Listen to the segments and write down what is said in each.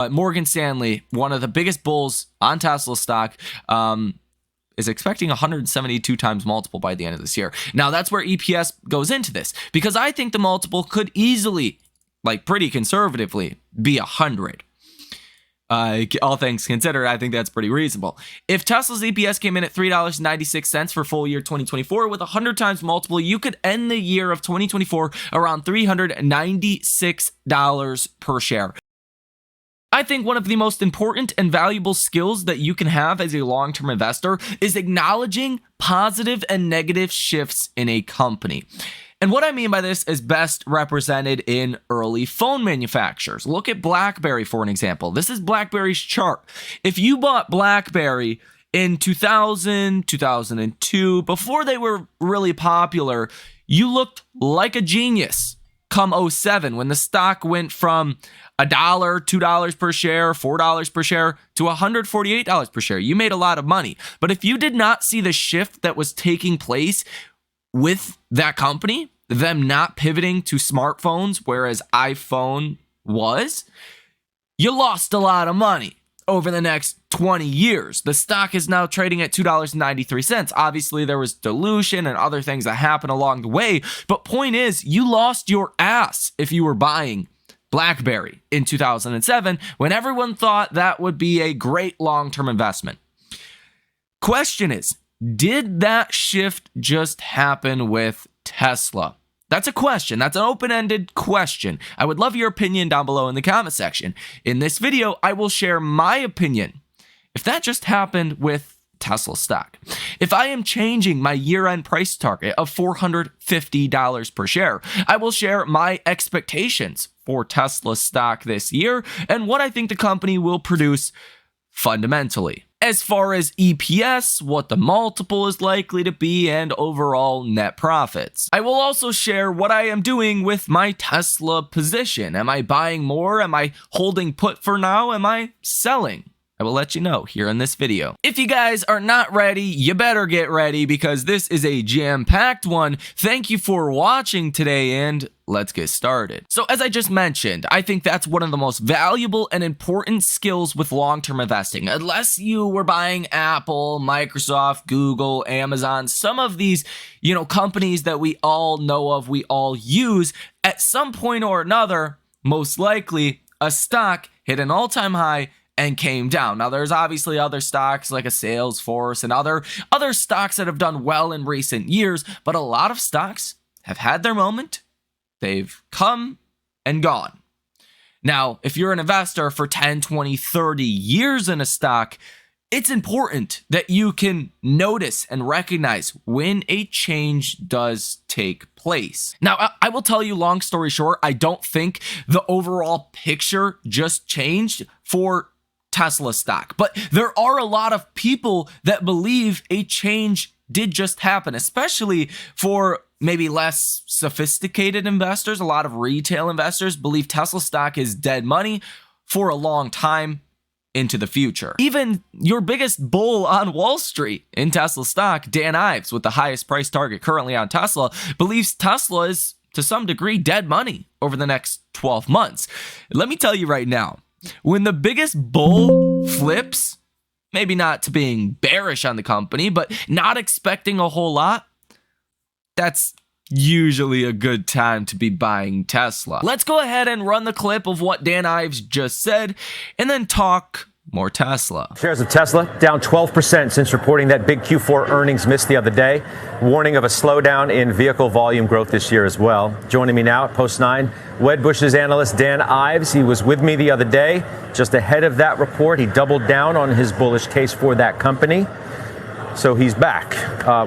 Morgan Stanley, one of the biggest bulls on Tesla stock, is expecting 172 times multiple by the end of this year. Now, that's where EPS goes into this, because I think the multiple could easily, like pretty conservatively, be 100. All things considered, I think that's pretty reasonable. If Tesla's EPS came in at $3.96 for full year 2024 with 100 times multiple, you could end the year of 2024 around $396 per share. I think one of the most important and valuable skills that you can have as a long-term investor is acknowledging positive and negative shifts in a company. And what I mean by this is best represented in early phone manufacturers. Look at BlackBerry for an example. This is BlackBerry's chart. If you bought BlackBerry in 2000, 2002, before they were really popular, you looked like a genius. Come 07, when the stock went from $1, $2 per share, $4 per share to $148 per share. You made a lot of money. But if you did not see the shift that was taking place with that company, them not pivoting to smartphones, whereas iPhone was, you lost a lot of money over the next 20 years. The stock is now trading at $2.93. Obviously, there was dilution and other things that happened along the way. But point is, you lost your ass if you were buying BlackBerry in 2007 when everyone thought that would be a great long-term investment. Question is, did that shift just happen with Tesla? That's a question. That's an open-ended question. I would love your opinion down below in the comment section. In this video, I will share my opinion if that just happened with Tesla stock. If I am changing my year-end price target of $450 per share, I will share my expectations for Tesla stock this year and what I think the company will produce fundamentally. As far as EPS, what the multiple is likely to be, and overall net profits. I will also share what I am doing with my Tesla position. Am I buying more? Am I holding put for now? Am I selling? I will let you know here in this video. If you guys are not ready, you better get ready because this is a jam-packed one. Thank you for watching today and let's get started. So as I just mentioned, I think that's one of the most valuable and important skills with long-term investing. Unless you were buying Apple, Microsoft, Google, Amazon, some of these, companies that we all know of, we all use, at some point or another, most likely, a stock hit an all-time high and came down. Now, there's obviously other stocks like a Salesforce and other stocks that have done well in recent years, but a lot of stocks have had their moment. They've come and gone. Now, if you're an investor for 10, 20, 30 years in a stock, it's important that you can notice and recognize when a change does take place. Now, I will tell you, long story short, I don't think the overall picture just changed for Tesla stock, but there are a lot of people that believe a change did just happen, especially for maybe less sophisticated investors. A lot of retail investors believe Tesla stock is dead money for a long time into the future. Even your biggest bull on Wall Street in Tesla stock, Dan Ives, with the highest price target currently on Tesla, believes Tesla is to some degree dead money over the next 12 months. Let me tell you right now, when the biggest bull flips, maybe not to being bearish on the company, but not expecting a whole lot, that's usually a good time to be buying Tesla. Let's go ahead and run the clip of what Dan Ives just said and then talk more Tesla. Shares of Tesla down 12% since reporting that big Q4 earnings miss the other day. Warning of a slowdown in vehicle volume growth this year as well. Joining me now at Post 9, Wedbush's analyst Dan Ives. He was with me the other day. Just ahead of that report, he doubled down on his bullish case for that company. So he's back.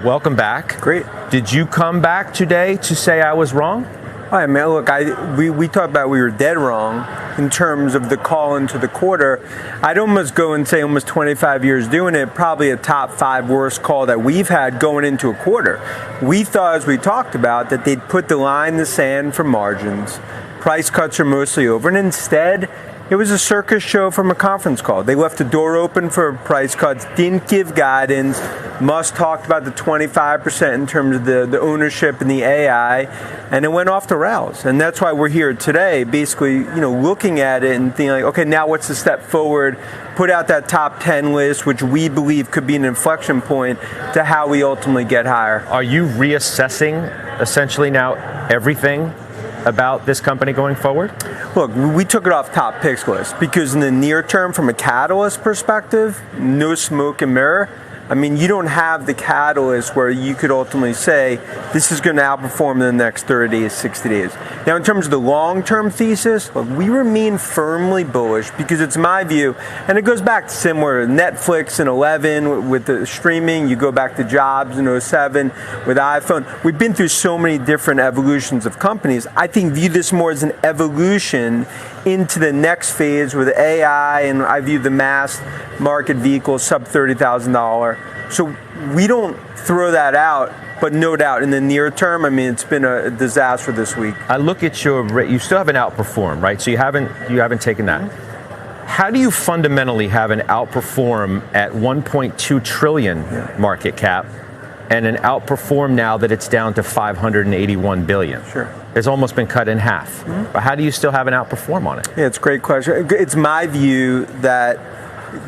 Welcome back. Great. Did you come back today to say I was wrong? All right, man, look, we talked about we were dead wrong in terms of the call into the quarter. I'd almost go and say almost 25 years doing it, probably a top 5 worst call that we've had going into a quarter. We thought, as we talked about, that they'd put the line in the sand for margins. Price cuts are mostly over. And instead, It was a circus show from a conference call. They left the door open for price cuts, didn't give guidance. Musk talked about the 25% in terms of the ownership in the AI, and it went off the rails. And that's why we're here today, basically, looking at it and thinking like, okay, now what's the step forward? Put out that top 10 list, which we believe could be an inflection point to how we ultimately get higher. Are you reassessing essentially now everything about this company going forward? Look, we took it off top picks list because in the near term, from a catalyst perspective, no smoke and mirror. I mean, you don't have the catalyst where you could ultimately say this is going to outperform in the next 30 days, 60 days. Now, in terms of the long-term thesis, look, we remain firmly bullish because it's my view, and it goes back to similar to Netflix in 11 with the streaming. You go back to Jobs in 07 with iPhone. We've been through so many different evolutions of companies. I think view this more as an evolution into the next phase with AI, and I view the mass market vehicles sub $30,000. So we don't throw that out, but no doubt in the near term, I mean, it's been a disaster this week. I look at you still haven't outperformed, right? So you haven't taken that. How do you fundamentally have an outperform at 1.2 trillion market cap and an outperform now that it's down to 581 billion? Sure. It's almost been cut in half. But how do you still have an outperform on it? Yeah, it's a great question. It's my view that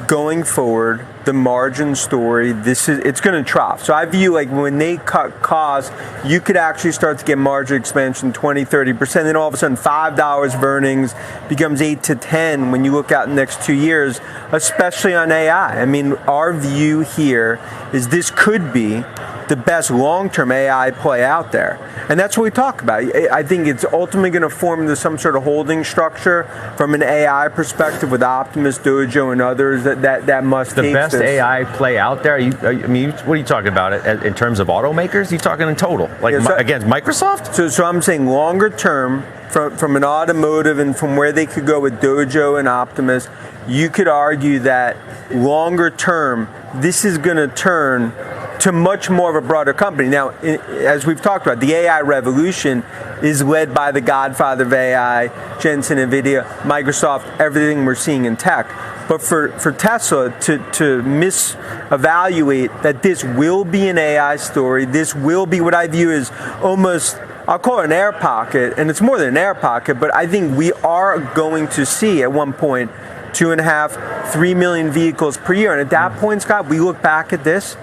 going forward, the margin story, it's going to trough. So I view like when they cut costs, you could actually start to get margin expansion 20, 30%. Then all of a sudden $5 of earnings becomes 8 to 10 when you look out in the next 2 years, especially on AI. I mean, our view here is this could be the best long-term AI play out there. And that's what we talk about. I think it's ultimately going to form into some sort of holding structure from an AI perspective with Optimus, Dojo, and others that must the best AI play out there. What are you talking about in terms of automakers? You talking in total, against Microsoft? So I'm saying longer term, from an automotive and from where they could go with Dojo and Optimus, you could argue that longer term, this is going to turn to much more of a broader company. Now, as we've talked about, the AI revolution is led by the godfather of AI, Jensen, NVIDIA, Microsoft, everything we're seeing in tech. But for Tesla to misevaluate that this will be an AI story, this will be what I view as almost, I'll call it an air pocket, and it's more than an air pocket, but I think we are going to see at one point 2.5, 3 million vehicles per year. And at that point, Scott, we look back at this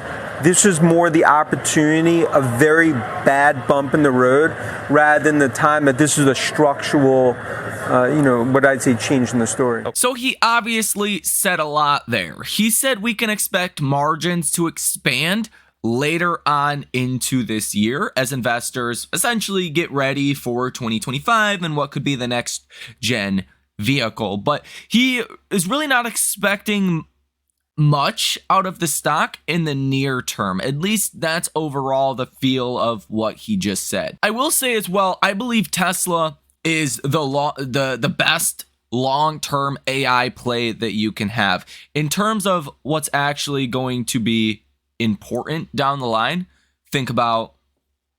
is more the opportunity, a very bad bump in the road, rather than the time that this is a structural, what I'd say change in the story. So he obviously said a lot there. He said we can expect margins to expand later on into this year as investors essentially get ready for 2025 and what could be the next gen vehicle. But he is really not expecting much out of the stock in the near term. At least that's overall the feel of what he just said. I will say as well, I believe Tesla is the best long-term AI play that you can have. In terms of what's actually going to be important down the line, think about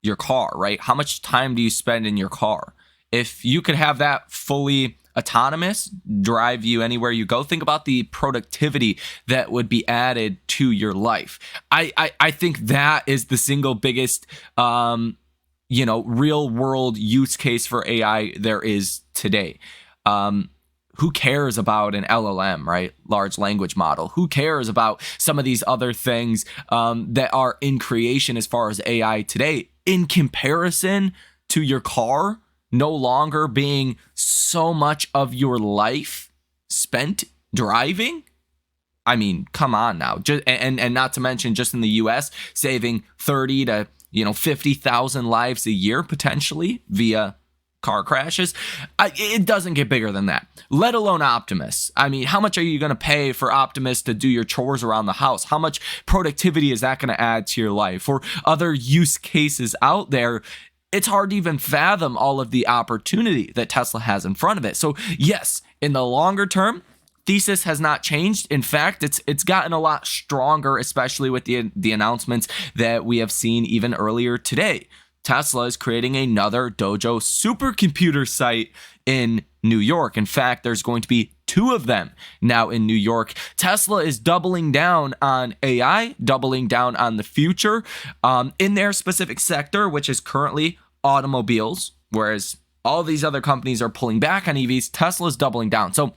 your car, right? How much time do you spend in your car? If you could have that fully autonomous, drive you anywhere you go, think about the productivity that would be added to your life. I think that is the single biggest real world use case for AI there is today. Who cares about an LLM, right? Large language model. Who cares about some of these other things that are in creation as far as AI today in comparison to your car no longer being so much of your life spent driving? I mean, come on now. And not to mention just in the US, saving 30 to 50,000 lives a year potentially via car crashes. It doesn't get bigger than that, let alone Optimus. I mean, how much are you going to pay for Optimus to do your chores around the house? How much productivity is that going to add to your life? Or other use cases out there, it's hard to even fathom all of the opportunity that Tesla has in front of it. So yes, in the longer term, thesis has not changed. In fact, it's gotten a lot stronger, especially with the announcements that we have seen even earlier today. Tesla is creating another Dojo supercomputer site in New York. In fact, there's going to be two of them now in New York. Tesla is doubling down on AI, doubling down on the future in their specific sector, which is currently automobiles, whereas all these other companies are pulling back on EVs. Tesla's doubling down. So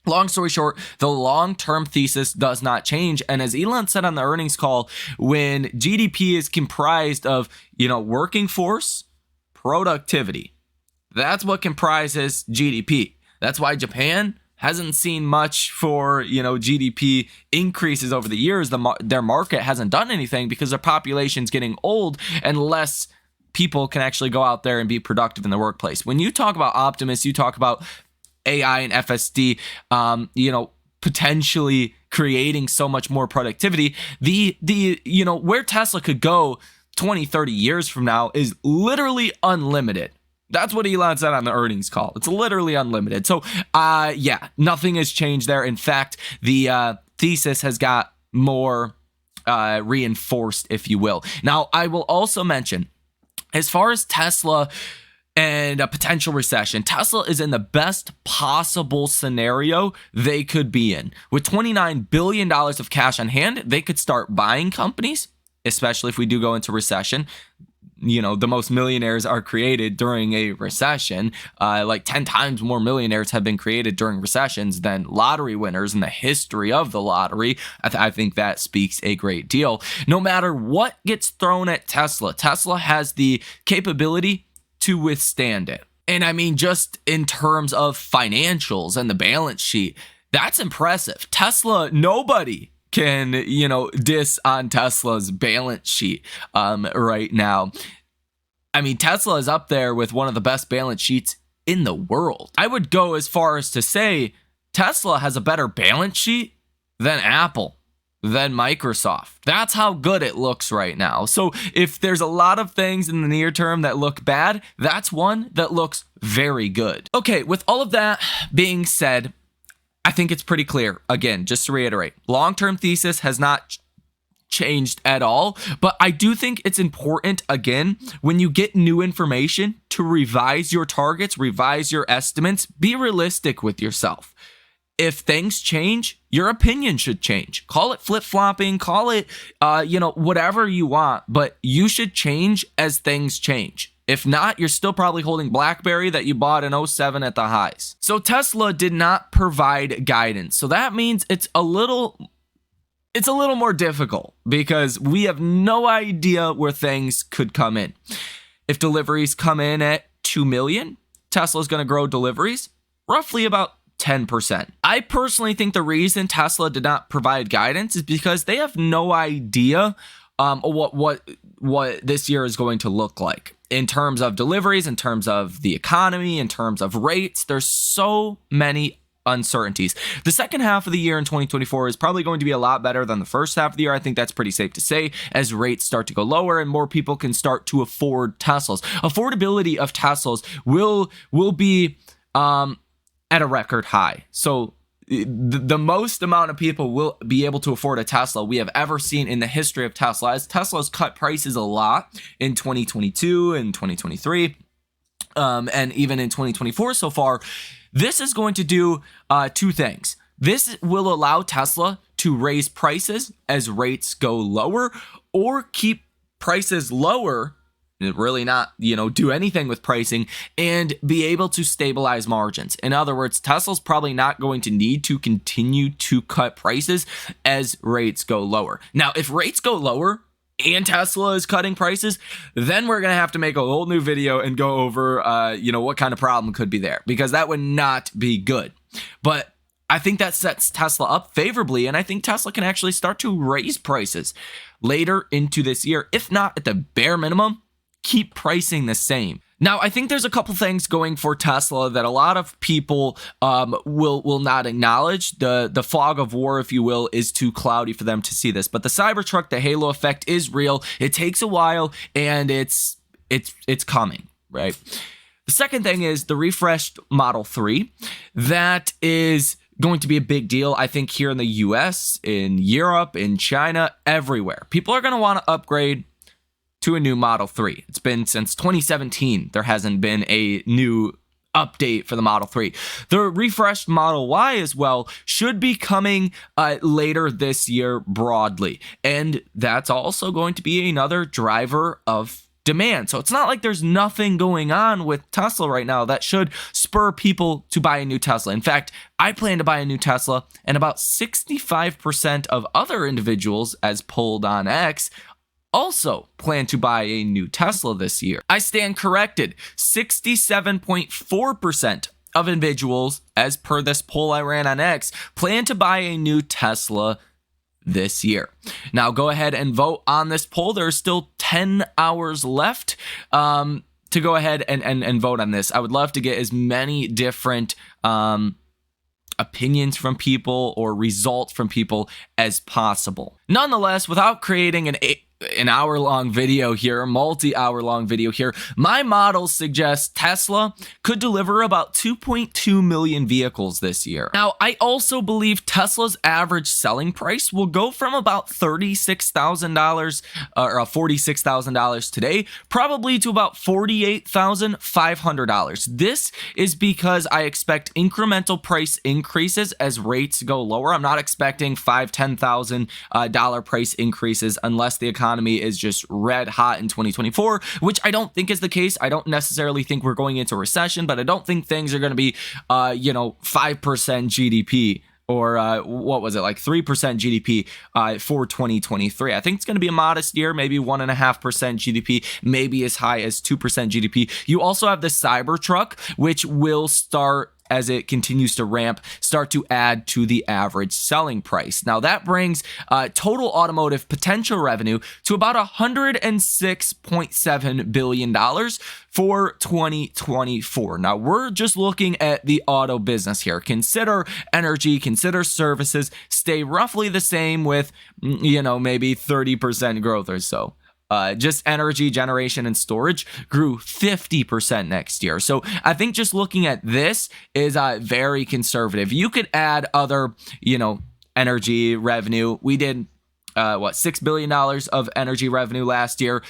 long story short, the long-term thesis does not change. And as Elon said on the earnings call, when GDP is comprised of, working force, productivity, that's what comprises GDP. That's why Japan hasn't seen much for, GDP increases over the years. Their market hasn't done anything because their population's getting old and less people can actually go out there and be productive in the workplace. When you talk about Optimus, you talk about AI and FSD, potentially creating so much more productivity. Where Tesla could go 20, 30 years from now is literally unlimited. That's what Elon said on the earnings call. It's literally unlimited. So, nothing has changed there. In fact, the thesis has got more reinforced, if you will. Now, I will also mention, as far as Tesla and a potential recession, Tesla is in the best possible scenario they could be in. With $29 billion of cash on hand, they could start buying companies, especially if we do go into recession. The most millionaires are created during a recession. Like 10 times more millionaires have been created during recessions than lottery winners in the history of the lottery. I think that speaks a great deal. No matter what gets thrown at Tesla, Tesla has the capability to withstand it. And I mean, just in terms of financials and the balance sheet, that's impressive. Tesla, nobody can, diss on Tesla's balance sheet right now. I mean, Tesla is up there with one of the best balance sheets in the world. I would go as far as to say Tesla has a better balance sheet than Apple, than Microsoft. That's how good it looks right now. So if there's a lot of things in the near term that look bad, that's one that looks very good. Okay, with all of that being said, I think it's pretty clear. Again, just to reiterate, long-term thesis has not changed at all, but I do think it's important, again, when you get new information, to revise your targets, revise your estimates, be realistic with yourself. If things change, your opinion should change. Call it flip-flopping, call it, whatever you want, but you should change as things change. If not, you're still probably holding BlackBerry that you bought in 07 at the highs. So Tesla did not provide guidance. So that means it's a little more difficult because we have no idea where things could come in. If deliveries come in at 2 million, Tesla's going to grow deliveries roughly about 10%. I personally think the reason Tesla did not provide guidance is because they have no idea what this year is going to look like in terms of deliveries, in terms of the economy, in terms of rates. There's so many uncertainties. The second half of the year in 2024 is probably going to be a lot better than the first half of the year. I think that's pretty safe to say, as rates start to go lower and more people can start to afford Teslas. Affordability of Teslas will be at a record high. So the most amount of people will be able to afford a Tesla we have ever seen in the history of Tesla, as Tesla's cut prices a lot in 2022 and 2023, and even in 2024 so far. This is going to do two things. This will allow Tesla to raise prices as rates go lower, or keep prices lower, really not, do anything with pricing, and be able to stabilize margins. In other words, Tesla's probably not going to need to continue to cut prices as rates go lower. Now, if rates go lower and Tesla is cutting prices, then we're going to have to make a whole new video and go over, what kind of problem could be there, because that would not be good. But I think that sets Tesla up favorably, and I think Tesla can actually start to raise prices later into this year, if not at the bare minimum, keep pricing the same. Now, I think there's a couple things going for Tesla that a lot of people will not acknowledge. The fog of war, if you will, is too cloudy for them to see this. But the Cybertruck, the halo effect, is real. It takes a while, and it's coming, right? The second thing is the refreshed Model 3. That is going to be a big deal, I think, here in the US, in Europe, in China, everywhere. People are going to want to upgrade to a new Model 3. It's been since 2017 there hasn't been a new update for the Model 3. The refreshed Model Y as well should be coming later this year broadly. And that's also going to be another driver of demand. So it's not like there's nothing going on with Tesla right now that should spur people to buy a new Tesla. In fact, I plan to buy a new Tesla, and about 65% of other individuals, as polled on X, also plan to buy a new Tesla this year. I stand corrected. 67.4% of individuals, as per this poll I ran on X, plan to buy a new Tesla this year. Now go ahead and vote on this poll. There's still 10 hours left to go ahead and vote on this. I would love to get as many different opinions from people or results from people as possible. Nonetheless, without creating an hour-long video here, multi-hour-long video here, my models suggest Tesla could deliver about 2.2 million vehicles this year. Now, I also believe Tesla's average selling price will go from about $36,000 or $46,000 today, probably to about $48,500. This is because I expect incremental price increases as rates go lower. I'm not expecting $5,000-$10,000 price increases unless the economy is just red hot in 2024, which I don't think is the case. I don't necessarily think we're going into a recession, but I don't think things are going to be, 5% GDP or what was it, like 3% GDP for 2023. I think it's going to be a modest year, maybe 1.5% GDP, maybe as high as 2% GDP. You also have the Cybertruck, which will start, as it continues to ramp, start to add to the average selling price. Now that brings total automotive potential revenue to about $106.7 billion for 2024. Now we're just looking at the auto business here. Consider energy, consider services, stay roughly the same with, maybe 30% growth or so. Just energy generation and storage grew 50% next year. So I think just looking at this is very conservative. You could add other, energy revenue. We did, $6 billion of energy revenue last year.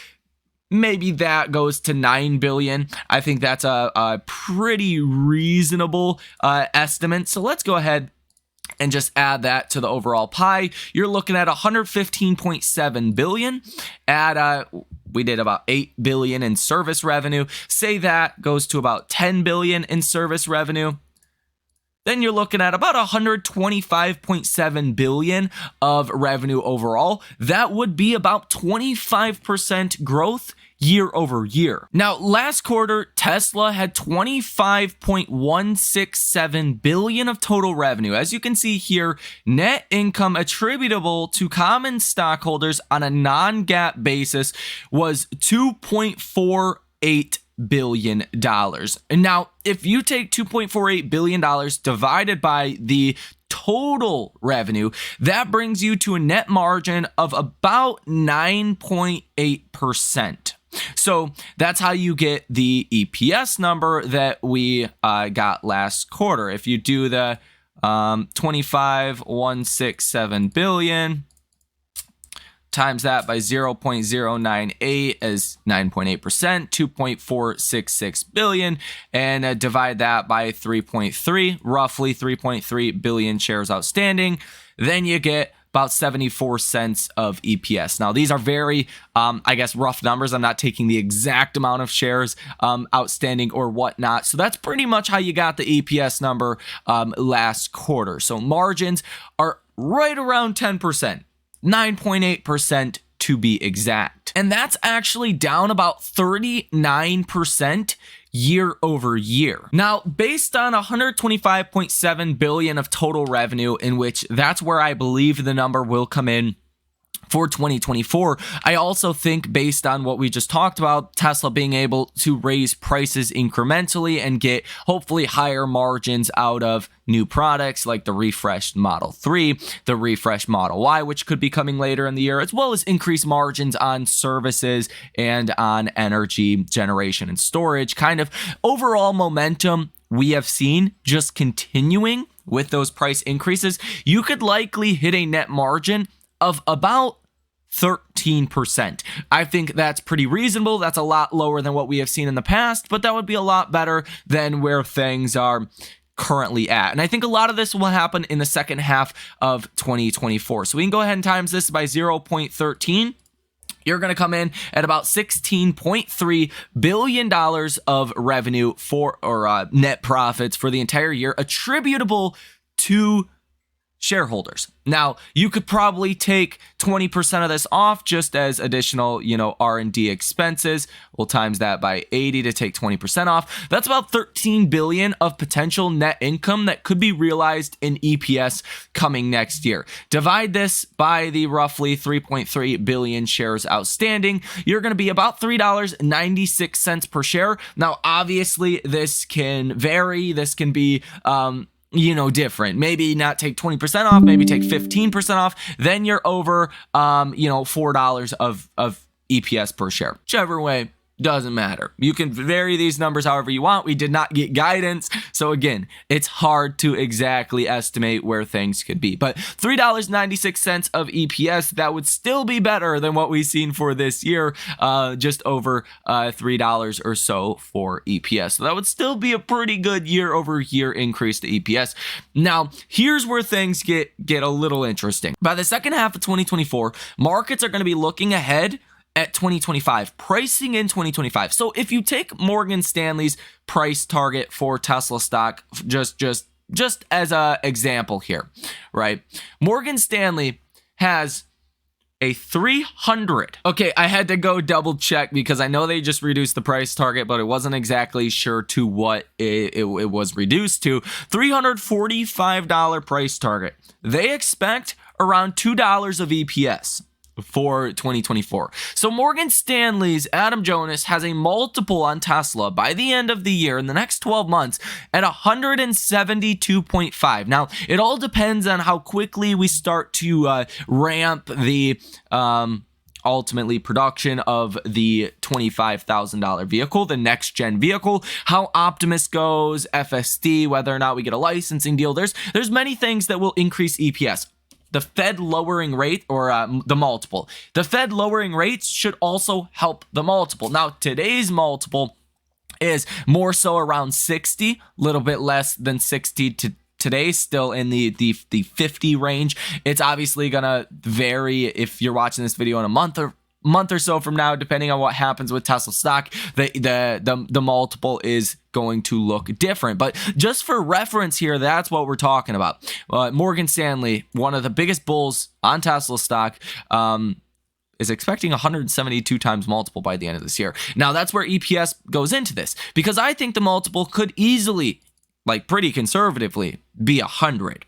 Maybe that goes to $9 billion. I think that's a pretty reasonable estimate. So let's go ahead and just add that to the overall pie. You're looking at $115.7 billion. We did about $8 billion in service revenue. Say that goes to about $10 billion in service revenue. Then you're looking at about $125.7 billion of revenue overall. That would be about 25% growth year over year. Now, last quarter, Tesla had $25.167 billion of total revenue. As you can see here, net income attributable to common stockholders on a non-GAAP basis was $2.48 billion. And now, if you take $2.48 billion divided by the total revenue, that brings you to a net margin of about 9.8%. So that's how you get the EPS number that we got last quarter. If you do the 25,167 billion times that by 0.098 is 9.8%, 2.466 billion, and divide that by 3.3, roughly 3.3 billion shares outstanding, then you get about 74 cents of EPS. Now, these are very, rough numbers. I'm not taking the exact amount of shares outstanding or whatnot. So that's pretty much how you got the EPS number last quarter. So margins are right around 10%, 9.8% to be exact. And that's actually down about 39% year over year. Now, based on $125.7 billion of total revenue, in which that's where I believe the number will come in for 2024, I also think, based on what we just talked about, Tesla being able to raise prices incrementally and get hopefully higher margins out of new products like the refreshed Model 3, the refreshed Model Y, which could be coming later in the year, as well as increased margins on services and on energy generation and storage. Kind of overall momentum we have seen just continuing with those price increases. You could likely hit a net margin of about 13%. I think that's pretty reasonable. That's a lot lower than what we have seen in the past, but that would be a lot better than where things are currently at. And I think a lot of this will happen in the second half of 2024. So we can go ahead and times this by 0.13. You're going to come in at about $16.3 billion of revenue or net profits for the entire year attributable to shareholders. Now, you could probably take 20% of this off just as additional, R&D expenses. We'll times that by 80 to take 20% off. That's about 13 billion of potential net income that could be realized in EPS coming next year. Divide this by the roughly 3.3 billion shares outstanding. You're going to be about $3.96 per share. Now, obviously, this can vary. This can be, different. Maybe not take 20% off, maybe take 15% off. Then you're over, $4 of EPS per share. Whichever way, doesn't matter. You can vary these numbers however you want. We did not get guidance. So again, it's hard to exactly estimate where things could be. But $3.96 of EPS, that would still be better than what we've seen for this year, just over $3 or so for EPS. So that would still be a pretty good year over year increase to EPS. Now, here's where things get a little interesting. By the second half of 2024, markets are going to be looking ahead at 2025, pricing in 2025. So if you take Morgan Stanley's price target for Tesla stock, just as a example here, right? Morgan Stanley has a 300. Okay, I had to go double check because I know they just reduced the price target, but it wasn't exactly sure to what it was reduced to. $345 price target. They expect around $2 of EPS for 2024. So Morgan Stanley's Adam Jonas has a multiple on Tesla by the end of the year in the next 12 months at 172.5. Now, it all depends on how quickly we start to ramp the ultimately production of the $25,000 vehicle, the next gen vehicle, how Optimus goes, FSD, whether or not we get a licensing deal. There's many things that will increase EPS. The Fed lowering rate or the multiple. The Fed lowering rates should also help the multiple. Now, today's multiple is more so around 60, a little bit less than 60 to today, still in the 50 range. It's obviously going to vary if you're watching this video in a month or so from now, depending on what happens with Tesla stock. The multiple is going to look different. But just for reference here, that's what we're talking about. Morgan Stanley, one of the biggest bulls on Tesla stock, is expecting 172 times multiple by the end of this year. Now, that's where EPS goes into this, because I think the multiple could easily, pretty conservatively, be 100.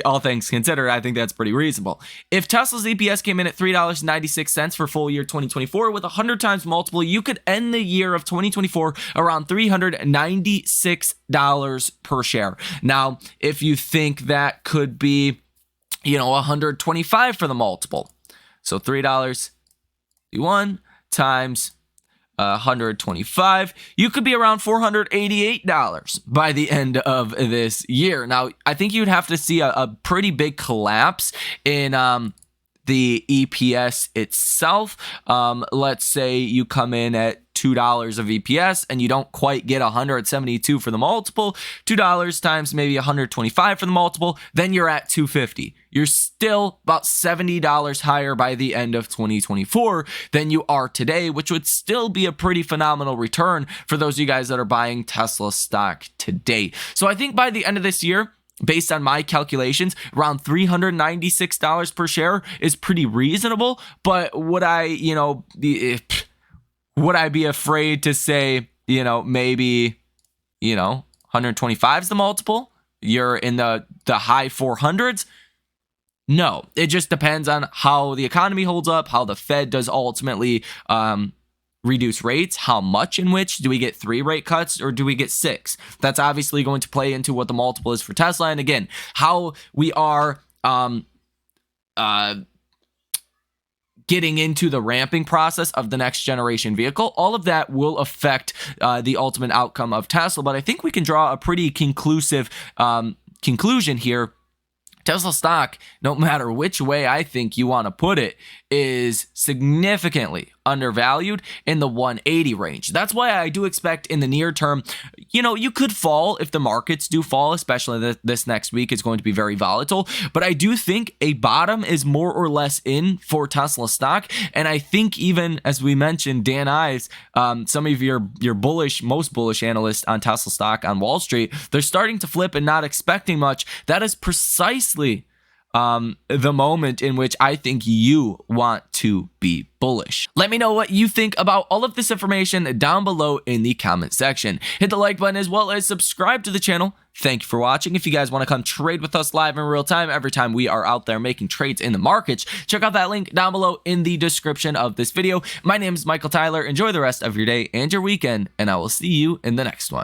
All things considered, I think that's pretty reasonable. If Tesla's EPS came in at $3.96 for full year 2024 with 100 times multiple, you could end the year of 2024 around $396 per share. Now, if you think that could be, 125 for the multiple, so $3.1 times 125, you could be around $488 by the end of this year. Now, I think you'd have to see a pretty big collapse in the EPS itself. Let's say you come in at $2 of EPS and you don't quite get 172 for the multiple. $2 times maybe 125 for the multiple, then you're at $250. You're still about $70 higher by the end of 2024 than you are today, which would still be a pretty phenomenal return for those of you guys that are buying Tesla stock today. So I think by the end of this year, based on my calculations, around $396 per share is pretty reasonable. But would I be afraid to say, maybe, 125 is the multiple? You're in the high 400s? No, it just depends on how the economy holds up, how the Fed does ultimately reduce rates, how much in which. Do we get 3 rate cuts or do we get 6? That's obviously going to play into what the multiple is for Tesla. And again, how we are getting into the ramping process of the next generation vehicle. All of that will affect the ultimate outcome of Tesla. But I think we can draw a pretty conclusive conclusion here Tesla stock, no matter which way I think you want to put it, is significantly undervalued in the 180 range. That's why I do expect in the near term, you could fall if the markets do fall, especially this next week is going to be very volatile. But I do think a bottom is more or less in for Tesla stock. And I think even as we mentioned, Dan Ives, some of your most bullish analysts on Tesla stock on Wall Street, they're starting to flip and not expecting much. That is precisely the moment in which I think you want to be bullish. Let me know what you think about all of this information down below in the comment section. Hit the like button as well as subscribe to the channel. Thank you for watching. If you guys want to come trade with us live in real time every time we are out there making trades in the markets, check out that link down below in the description of this video. My name is Michael Tyler. Enjoy the rest of your day and your weekend, and I will see you in the next one.